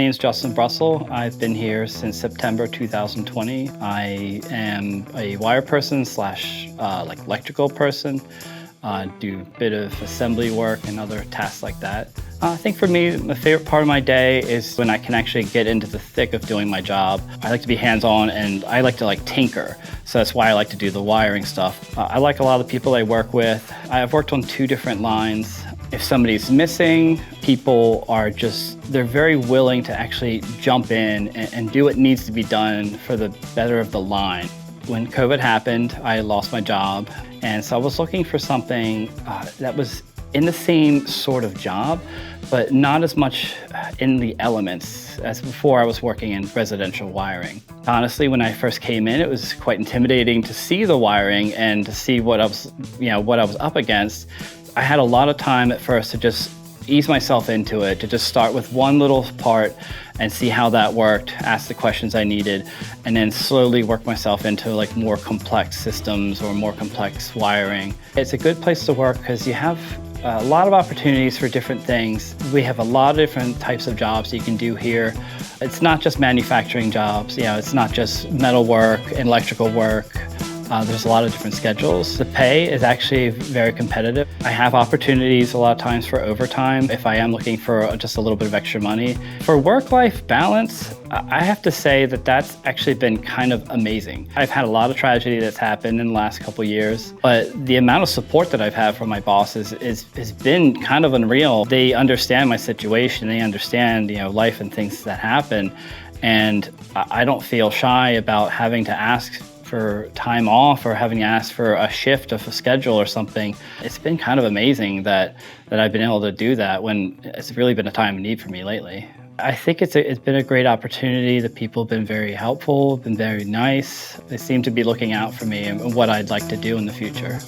name is Justin Broessel. I've been here since September 2020. I am a wire person slash electrical person. Do a bit of assembly work and other tasks like that. I think for me, my favorite part of my day is when I can actually get into the thick of doing my job. I like to be hands-on and I like to tinker. So that's why I like to do the wiring stuff. I like a lot of the people I work with. I've worked on 2 different lines. If somebody's missing, people are they're very willing to actually jump in and do what needs to be done for the better of the line. When COVID happened, I lost my job. And so I was looking for something that was in the same sort of job, but not as much in the elements as before I was working in residential wiring. Honestly, when I first came in, it was quite intimidating to see the wiring and to see what I was up against. I had a lot of time at first to just ease myself into it, to just start with one little part and see how that worked, ask the questions I needed, and then slowly work myself into more complex systems or more complex wiring. It's a good place to work because you have a lot of opportunities for different things. We have a lot of different types of jobs you can do here. It's not just manufacturing jobs, it's not just metal work, electrical work. There's a lot of different schedules. The pay is actually very competitive. I have opportunities a lot of times for overtime if I am looking for just a little bit of extra money. For work-life balance, I have to say that that's actually been kind of amazing. I've had a lot of tragedy that's happened in the last couple years, but the amount of support that I've had from my bosses has been kind of unreal. They understand my situation. They understand, life and things that happen. And I don't feel shy about having to ask for time off or having to ask for a shift of a schedule or something. It's been kind of amazing that I've been able to do that when it's really been a time of need for me lately. I think it's been a great opportunity. The people have been very helpful, been very nice. They seem to be looking out for me and what I'd like to do in the future.